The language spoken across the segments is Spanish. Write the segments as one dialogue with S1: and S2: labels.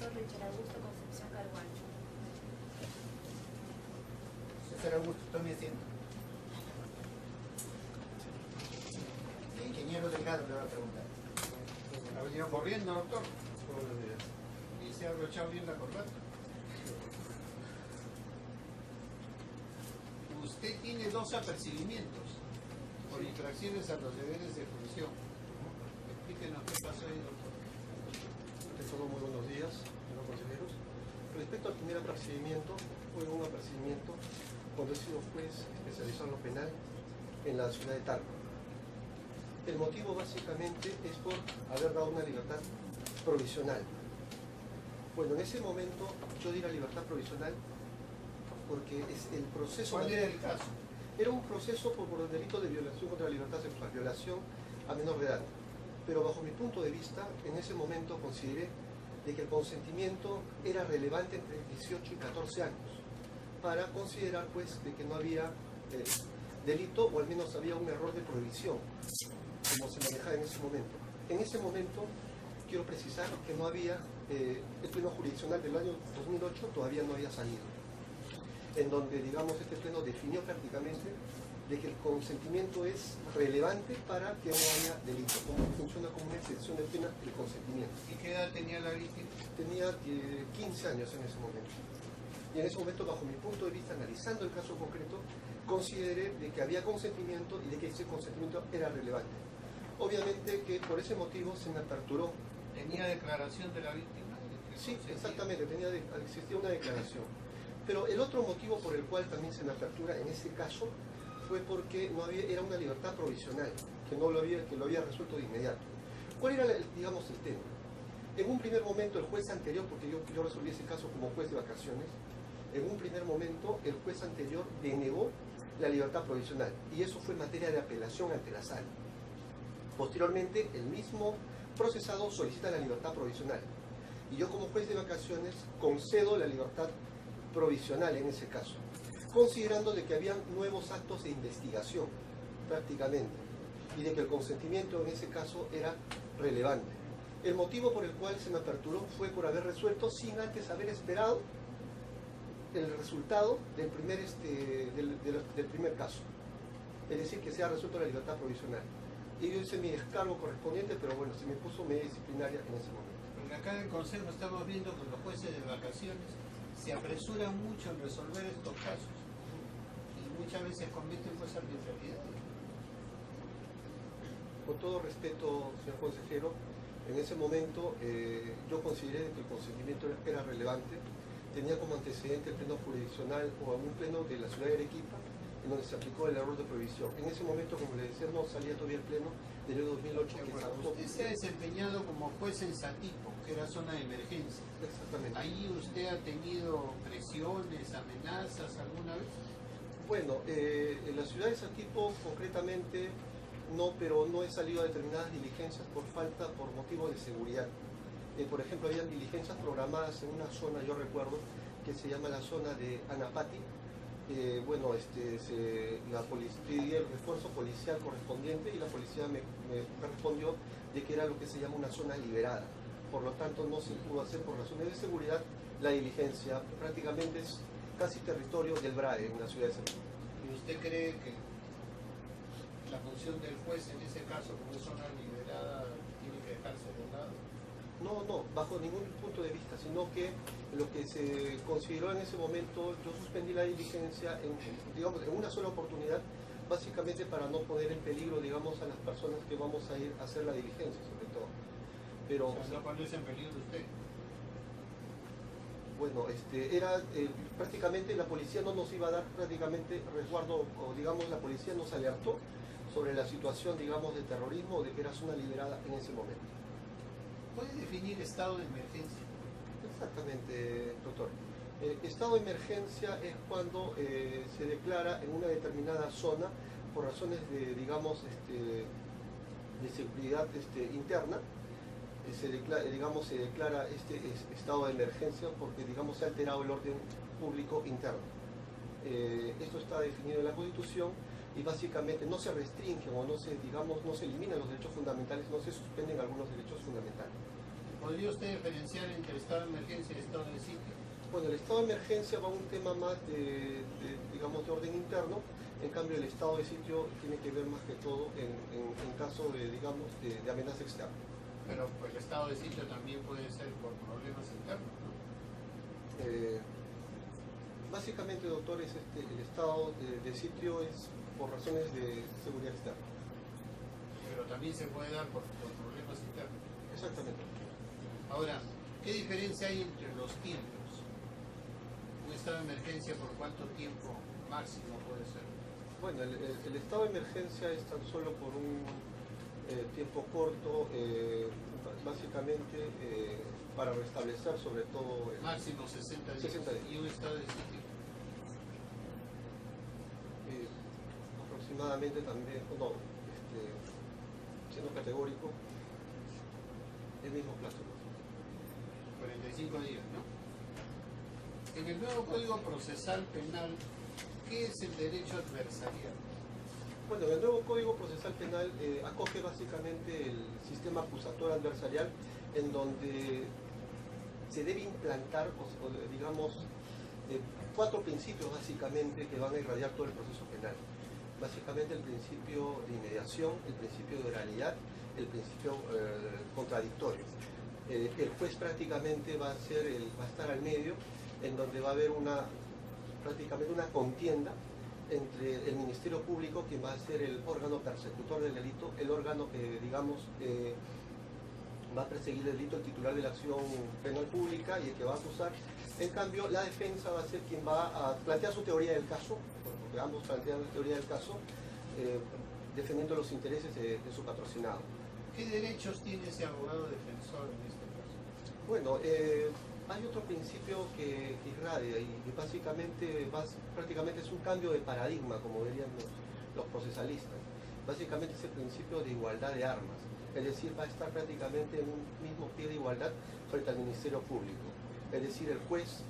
S1: doctor Richard Augusto Concepción Carguancho.
S2: César Augusto, tome asiento. El ingeniero Delgado le va a preguntar. ¿Ha venido corriendo, doctor? ¿Y se ha abrochado bien la corbata? Usted tiene 2 apercibimientos por infracciones a los deberes de función. Explíquenos qué pasó ahí, doctor.
S3: Todos muy buenos días, señores consejeros. Respecto al primer apercibimiento, fue un apercibimiento cuando he sido juez especializado en lo penal en la ciudad de Talca. El motivo básicamente es por haber dado una libertad provisional. Bueno, en ese momento yo di la libertad provisional porque es el proceso...
S2: ¿Cuál era el caso?
S3: Era un proceso por el delito de violación contra la libertad sexual, violación a menor de edad. Pero bajo mi punto de vista, en ese momento consideré de que el consentimiento era relevante entre 18 y 14 años, para considerar pues de que no había delito, o al menos había un error de prohibición, como se manejaba en ese momento. En ese momento, quiero precisar que no había, el pleno jurisdiccional del año 2008 todavía no había salido, en donde, digamos, este pleno definió prácticamente de que el consentimiento es relevante para que no haya delito, como funciona como una excepción del pena el consentimiento.
S2: ¿Y qué edad tenía la víctima?
S3: Tenía 15 años en ese momento. Y en ese momento, bajo mi punto de vista, analizando el caso concreto, consideré de que había consentimiento y de que ese consentimiento era relevante. Obviamente que por ese motivo se me aperturó.
S2: ¿Tenía declaración de la víctima?
S3: Sí, exactamente, existía una declaración. Pero el otro motivo por el cual también se me apertura en este caso fue porque no había, era una libertad provisional, que lo había resuelto de inmediato. ¿Cuál era, digamos, el tema? En un primer momento el juez anterior, porque yo resolví ese caso como juez de vacaciones, en un primer momento el juez anterior denegó la libertad provisional, y eso fue materia de apelación ante la sala. Posteriormente, el mismo procesado solicita la libertad provisional, y yo como juez de vacaciones concedo la libertad provisional en ese caso, considerando de que habían nuevos actos de investigación, prácticamente, y de que el consentimiento en ese caso era relevante. El motivo por el cual se me aperturó fue por haber resuelto sin antes haber esperado el resultado del primer caso, es decir, que se ha resuelto la libertad provisional. Y yo hice mi descargo correspondiente, pero bueno, se me puso medida disciplinaria en ese momento.
S2: Porque acá en el Consejo estamos viendo que los jueces de vacaciones se apresuran mucho en resolver estos casos y muchas veces cometen pues arbitrariedades.
S3: Con todo respeto, señor consejero, en ese momento yo consideré que el consentimiento era relevante. Tenía como antecedente el pleno jurisdiccional o un pleno de la ciudad de Arequipa, en donde se aplicó el error de prohibición. En ese momento, como le decía, no salía todavía el pleno del año 2008.
S2: Usted se ha desempeñado como juez en Satipo, que era zona de emergencia.
S3: Exactamente.
S2: ¿Ahí usted ha tenido presiones, amenazas alguna vez?
S3: Bueno, en la ciudad de Satipo concretamente no, pero no he salido a determinadas diligencias por motivos de seguridad. Por ejemplo, habían diligencias programadas en una zona, yo recuerdo, que se llama la zona de Anapati. Bueno, la policía pedí el refuerzo policial correspondiente y la policía me respondió de que era lo que se llama una zona liberada. Por lo tanto, no se pudo hacer por razones de seguridad la diligencia. Prácticamente es casi territorio del BRAE en la ciudad de Satipo.
S2: ¿Y usted cree que la función del juez en ese caso, como es zona liberada, tiene que dejarse de lado?
S3: No, bajo ningún punto de vista, sino que lo que se consideró en ese momento, yo suspendí la diligencia en una sola oportunidad, básicamente para no poner en peligro, digamos, a las personas que vamos a ir a hacer la diligencia, sobre todo. Pero,
S2: o sea, no ponerse en peligro usted.
S3: Bueno, era prácticamente la policía no nos iba a dar prácticamente resguardo, o digamos la policía nos alertó sobre la situación, digamos, de terrorismo, de que era zona liberada en ese momento.
S2: ¿Puede definir estado de emergencia?
S3: Exactamente, doctor. Estado de emergencia es cuando se declara en una determinada zona por razones de, digamos, de seguridad interna, se declara este estado de emergencia porque, digamos, se ha alterado el orden público interno. Esto está definido en la Constitución y básicamente no se restringen o no se eliminan los derechos fundamentales, no se suspenden algunos derechos fundamentales.
S2: ¿Podría usted diferenciar entre estado de emergencia y estado de sitio?
S3: Bueno, el estado de emergencia va a un tema más digamos, de orden interno. En cambio, el estado de sitio tiene que ver más que todo en caso de, digamos, de amenaza externa.
S2: Pero pues, el estado de sitio también puede ser por problemas internos, ¿no?
S3: Básicamente, doctor, es el estado de sitio es por razones de seguridad externa.
S2: Pero también se puede dar por problemas internos.
S3: Exactamente.
S2: Ahora, ¿qué diferencia hay entre los tiempos? ¿Un estado de emergencia por cuánto tiempo máximo puede ser?
S3: Bueno, el estado de emergencia es tan solo por un tiempo corto, básicamente para restablecer sobre todo...
S2: Máximo 60 días.
S3: 60 días.
S2: ¿Y un estado de sitio?
S3: Aproximadamente también, no, siendo categórico, el mismo plazo.
S2: 45 días, ¿no? En el nuevo Código Procesal Penal, ¿qué es el derecho adversarial?
S3: Bueno, el nuevo Código Procesal Penal acoge básicamente el sistema acusatorio adversarial, en donde se debe implantar, digamos, 4 principios básicamente que van a irradiar todo el proceso penal. Básicamente el principio de inmediación, el principio de oralidad, el principio contradictorio. El juez prácticamente va a estar al medio, en donde va a haber prácticamente una contienda entre el Ministerio Público, que va a ser el órgano persecutor del delito, el órgano que, digamos, va a perseguir el delito, el titular de la acción penal pública y el que va a acusar. En cambio, la defensa va a ser quien va a plantear su teoría del caso, porque ambos plantean la teoría del caso, defendiendo los intereses de su patrocinado.
S2: ¿Qué derechos tiene ese abogado defensor en este caso?
S3: Bueno, hay otro principio que irradia y que básicamente prácticamente es un cambio de paradigma, como dirían los procesalistas. Básicamente es el principio de igualdad de armas, es decir, va a estar prácticamente en un mismo pie de igualdad frente al Ministerio Público. Es decir, el juez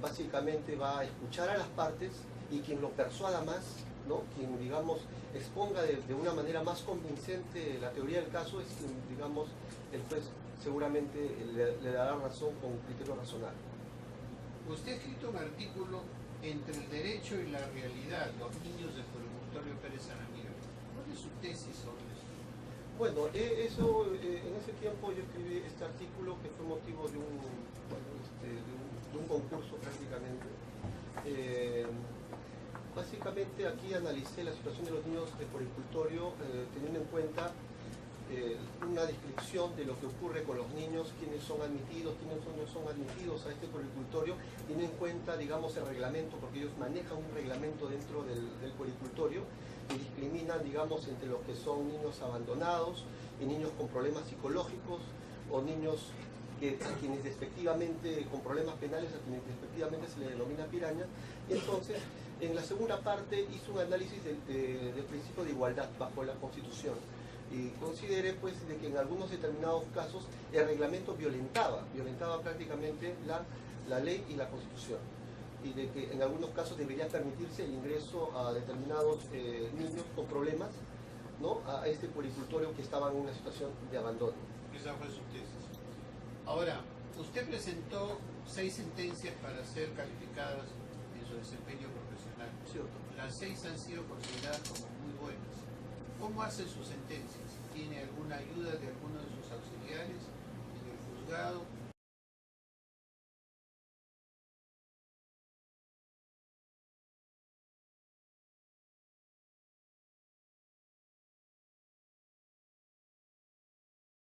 S3: básicamente va a escuchar a las partes y quien lo persuada más, ¿no? Quien, digamos, exponga de una manera más convincente la teoría del caso es quien, digamos, el juez seguramente le dará razón con criterio razonable.
S2: Usted ha escrito un artículo entre el derecho y la realidad, los niños de Puerto Pérez Aramiro. ¿Cuál es su tesis sobre eso?
S3: Bueno, en ese tiempo yo escribí este artículo que fue motivo de un concurso prácticamente. Básicamente aquí analicé la situación de los niños de puericultorio teniendo en cuenta una descripción de lo que ocurre con los niños, quiénes son admitidos, quiénes no son admitidos a este puericultorio, teniendo en cuenta, digamos, el reglamento, porque ellos manejan un reglamento dentro del puericultorio y discriminan, digamos, entre los que son niños abandonados y niños con problemas psicológicos o niños a quienes despectivamente, con problemas penales, a quienes despectivamente se les denomina piraña. Y entonces, en la segunda parte hizo un análisis del principio de igualdad bajo la Constitución. Y consideré pues de que en algunos determinados casos el reglamento violentaba prácticamente la ley y la Constitución, y de que en algunos casos debería permitirse el ingreso a determinados niños con problemas, ¿no?, a este puericultorio que estaba en una situación de abandono.
S2: Esa fue su tesis. Ahora, usted presentó 6 sentencias para ser calificadas en su desempeño profesional.
S3: ¿Cierto?
S2: Las 6 han sido consideradas como muy buenas. ¿Cómo hace sus sentencias? ¿Tiene alguna ayuda de alguno de sus auxiliares en el juzgado?